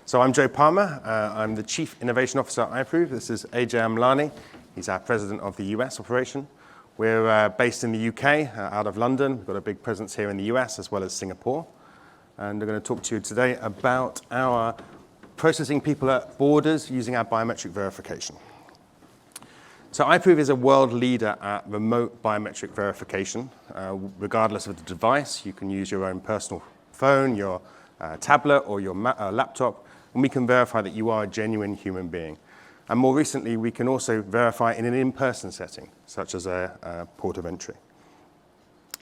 So I'm Joe Palmer. I'm the Chief Innovation Officer at iProov. This is Ajay Amlani. He's our President of the US operation. We're based in the UK, out of London. We've got a big presence here in the US as well as Singapore. And we're going to talk to you today about our processing people at borders using our biometric verification. So iProov is a world leader at remote biometric verification. Regardless of the device, you can use your own personal phone, your tablet, or your laptop, and we can verify that you are a genuine human being. And more recently, we can also verify in an in-person setting, such as a port of entry.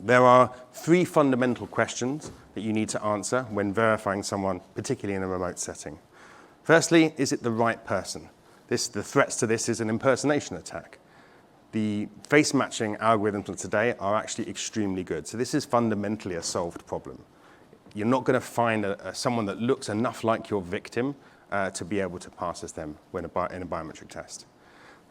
There are three fundamental questions that you need to answer when verifying someone, particularly in a remote setting. Firstly, is it the right person? The threats to this is an impersonation attack. The face matching algorithms of today are actually extremely good. So this is fundamentally a solved problem. You're not going to find someone that looks enough like your victim to be able to pass as them in a biometric test.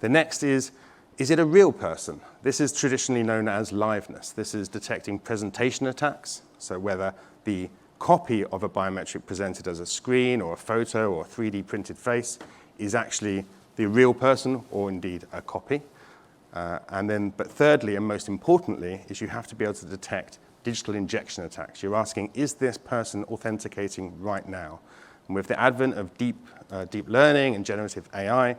The next is it a real person? This is traditionally known as liveness. This is detecting presentation attacks. So whether the copy of a biometric presented as a screen or a photo or a 3D printed face is actually the real person or indeed a copy. But thirdly, and most importantly, is you have to be able to detect digital injection attacks. You're asking, is this person authenticating right now? And with the advent of deep learning and generative AI,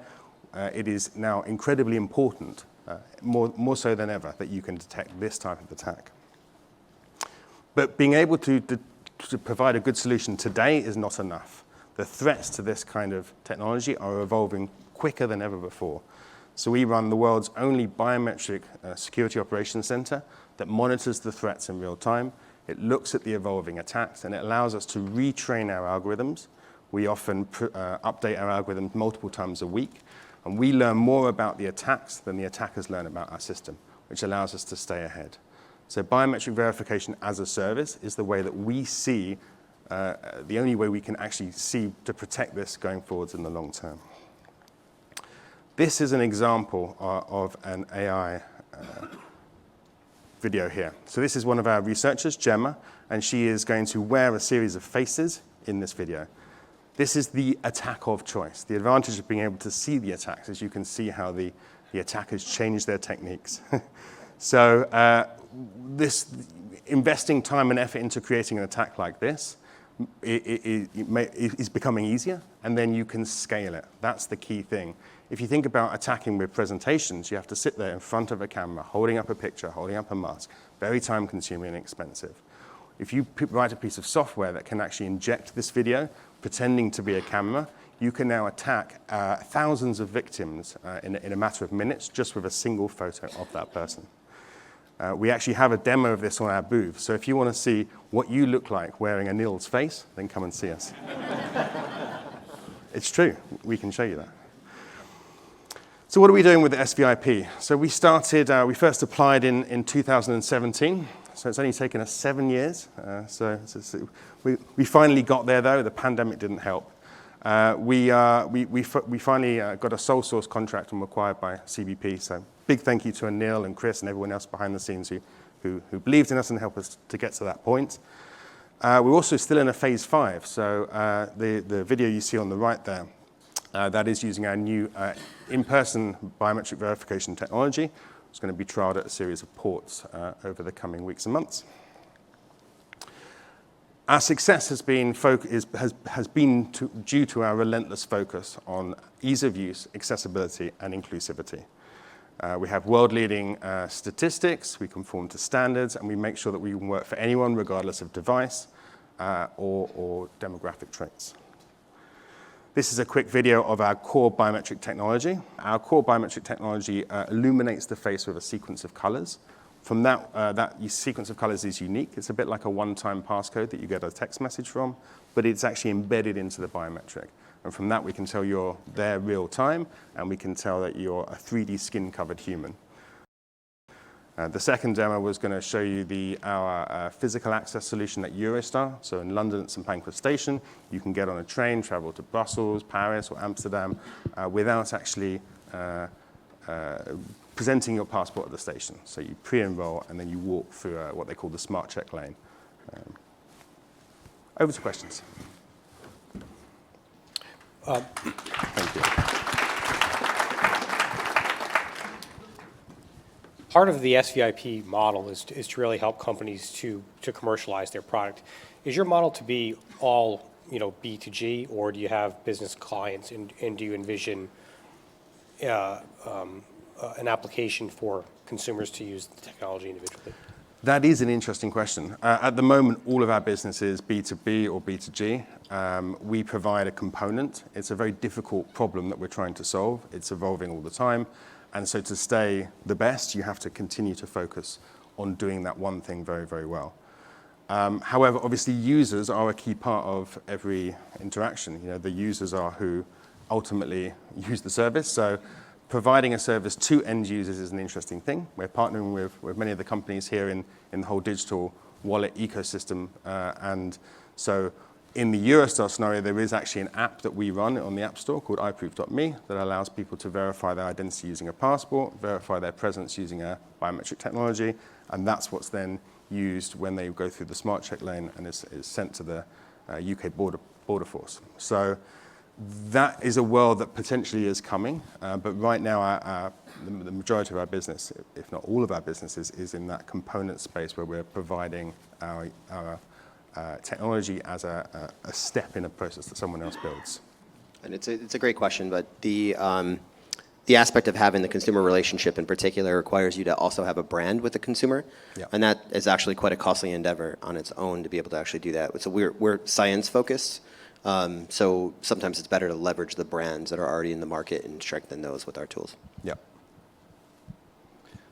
it is now incredibly important, more so than ever, that you can detect this type of attack. But being able to provide a good solution today is not enough. The threats to this kind of technology are evolving quicker than ever before. So we run the world's only biometric security operations center that monitors the threats in real time. It looks at the evolving attacks, and it allows us to retrain our algorithms. We often update our algorithms multiple times a week, and we learn more about the attacks than the attackers learn about our system, which allows us to stay ahead. So biometric verification as a service is the way that we see the only way we can actually see to protect this going forwards in the long term. This is an example of an AI video here. So this is one of our researchers, Gemma, and she is going to wear a series of faces in this video. This is the attack of choice. The advantage of being able to see the attacks is you can see how the attackers change their techniques. So investing time and effort into creating an attack like this is becoming easier, and then you can scale it. That's the key thing. If you think about attacking with presentations, you have to sit there in front of a camera, holding up a picture, holding up a mask, very time-consuming and expensive. If you write a piece of software that can actually inject this video, pretending to be a camera, you can now attack thousands of victims in a matter of minutes just with a single photo of that person. We actually have a demo of this on our booth. So if you want to see what you look like wearing Anil's face, then come and see us. It's true. We can show you that. So what are we doing with the SVIP? So we first applied in 2017. So it's only taken us 7 years. We finally got there, though. The pandemic didn't help. We finally got a sole source contract and were acquired by CBP. So big thank you to Anil and Chris and everyone else behind the scenes who believed in us and helped us to get to that point. We're also still in a phase 5. So the video you see on the right there, that is using our new in-person biometric verification technology. It's going to be trialed at a series of ports over the coming weeks and months. Our success has been due to our relentless focus on ease of use, accessibility, and inclusivity. We have world-leading statistics, we conform to standards, and we make sure that we can work for anyone regardless of device or demographic traits. This is a quick video of our core biometric technology. Our core biometric technology illuminates the face with a sequence of colors. From that sequence of colors is unique. It's a bit like a one-time passcode that you get a text message from, but it's actually embedded into the biometric. And from that, we can tell you're there real time, and we can tell that you're a 3D skin-covered human. The second demo was going to show you our physical access solution at Eurostar. So in London at St Pancras Station, you can get on a train, travel to Brussels, Paris, or Amsterdam without actually presenting your passport at the station. So you pre-enroll, and then you walk through what they call the smart check lane. Over to questions. Thank you. Part of the SVIP model is to really help companies to commercialize their product. Is your model to be all B2G, or do you have business clients, and do you envision an application for consumers to use the technology individually? That is an interesting question. At the moment, all of our business is B2B or B2G. We provide a component. It's a very difficult problem that we're trying to solve. It's evolving all the time. And so to stay the best, you have to continue to focus on doing that one thing very, very well. However, obviously, users are a key part of every interaction. The users are who ultimately use the service. So providing a service to end users is an interesting thing. We're partnering with many of the companies here in the whole digital wallet ecosystem. And so in the Eurostar scenario, there is actually an app that we run on the App Store called iProov.me that allows people to verify their identity using a passport, verify their presence using a biometric technology, and that's what's then used when they go through the smart check lane and is sent to the UK border force. So that is a world that potentially is coming, but right now the majority of our business, if not all of our businesses, is in that component space where we're providing our technology as a step in a process that someone else builds. And it's a great question, but the aspect of having the consumer relationship in particular requires you to also have a brand with the consumer. Yeah. And that is actually quite a costly endeavor on its own to be able to actually do that. So we're science focused. So sometimes it's better to leverage the brands that are already in the market and strengthen those with our tools. Yeah.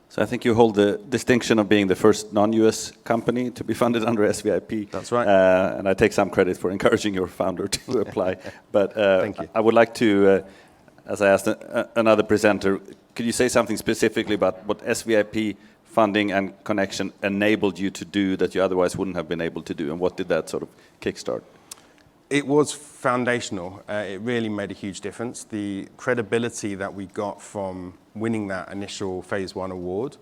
So I think you hold the distinction of being the first non-US company to be funded under SVIP. That's right. And I take some credit for encouraging your founder to apply. But Thank you. I would like to, as I asked another presenter, could you say something specifically about what SVIP funding and connection enabled you to do that you otherwise wouldn't have been able to do? And what did that sort of kickstart? It was foundational. It really made a huge difference. The credibility that we got from winning that initial phase 1 award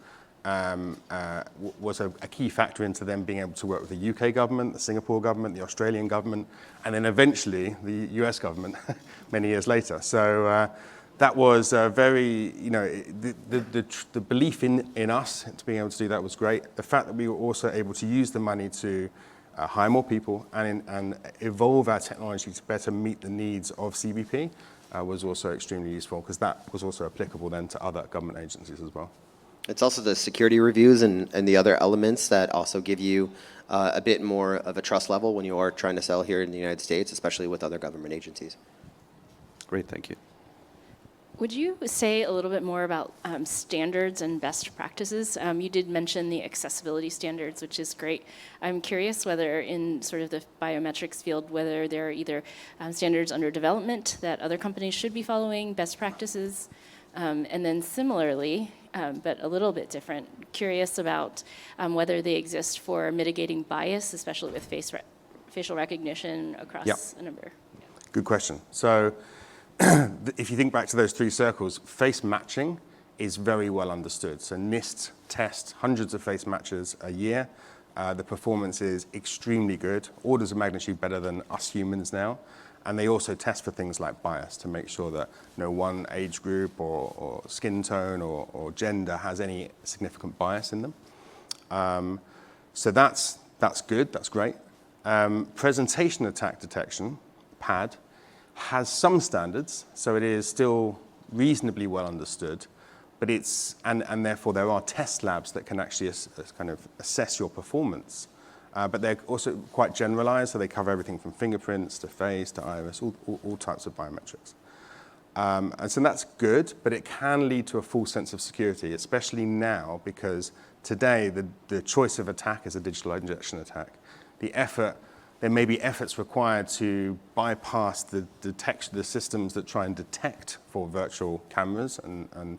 was a key factor into them being able to work with the UK government, the Singapore government, the Australian government, and then eventually the US government many years later. So that was very, the belief in us to being able to do that was great. The fact that we were also able to use the money to hire more people and evolve our technology to better meet the needs of CBP was also extremely useful, because that was also applicable then to other government agencies as well. It's also the security reviews and the other elements that also give you a bit more of a trust level when you are trying to sell here in the United States, especially with other government agencies. Great, thank you. Would you say a little bit more about standards and best practices? You did mention the accessibility standards, which is great. I'm curious whether in sort of the biometrics field, whether there are either standards under development that other companies should be following, best practices, and then similarly, but a little bit different, curious about whether they exist for mitigating bias, especially with facial recognition across a number. Yeah. Good question. So if you think back to those 3 circles, face matching is very well understood. So NIST tests hundreds of face matches a year. The performance is extremely good, orders of magnitude better than us humans now. And they also test for things like bias to make sure that no one age group or skin tone or gender has any significant bias in them. So that's good, that's great. Presentation attack detection, PAD, has some standards, so it is still reasonably well understood, but and therefore there are test labs that can actually kind of assess your performance. But they're also quite generalized, so they cover everything from fingerprints to face to iris, all types of biometrics. And so that's good, but it can lead to a false sense of security, especially now, because today the choice of attack is a digital injection attack. There may be efforts required to bypass the systems that try and detect for virtual cameras and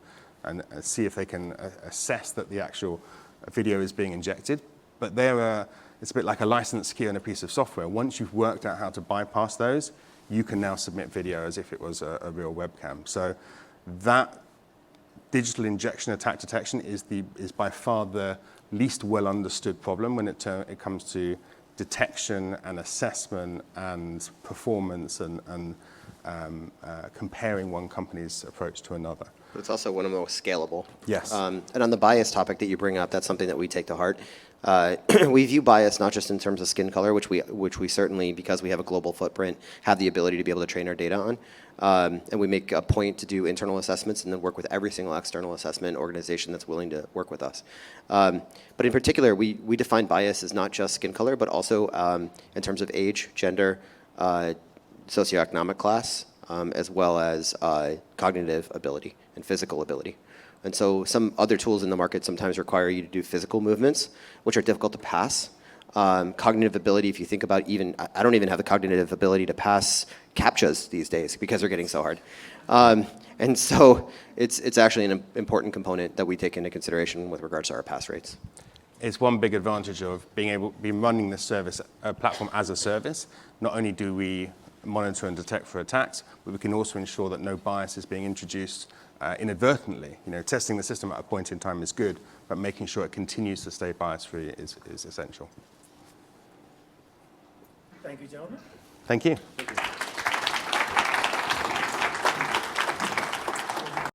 see if they can assess that the actual video is being injected. But it's a bit like a licensed key on a piece of software. Once you've worked out how to bypass those, you can now submit video as if it was a real webcam. So that digital injection attack detection is by far the least well understood problem when it comes to detection and assessment and performance and comparing one company's approach to another. But it's also one of the most scalable. Yes. And on the bias topic that you bring up, that's something that we take to heart. We view bias not just in terms of skin color, which we certainly, because we have a global footprint, have the ability to be able to train our data on. And we make a point to do internal assessments and then work with every single external assessment organization that's willing to work with us. But in particular, we define bias as not just skin color, but also in terms of age, gender, socioeconomic class, as well as cognitive ability and physical ability. And so some other tools in the market sometimes require you to do physical movements, which are difficult to pass. Cognitive ability, if you think about even, I don't even have the cognitive ability to pass CAPTCHAs these days because they're getting so hard. And so it's actually an important component that we take into consideration with regards to our pass rates. It's one big advantage of being able to be running this service platform as a service. Not only do we monitor and detect for attacks, but we can also ensure that no bias is being introduced inadvertently. Testing the system at a point in time is good, but making sure it continues to stay bias-free is essential. Thank you, gentlemen. Thank you.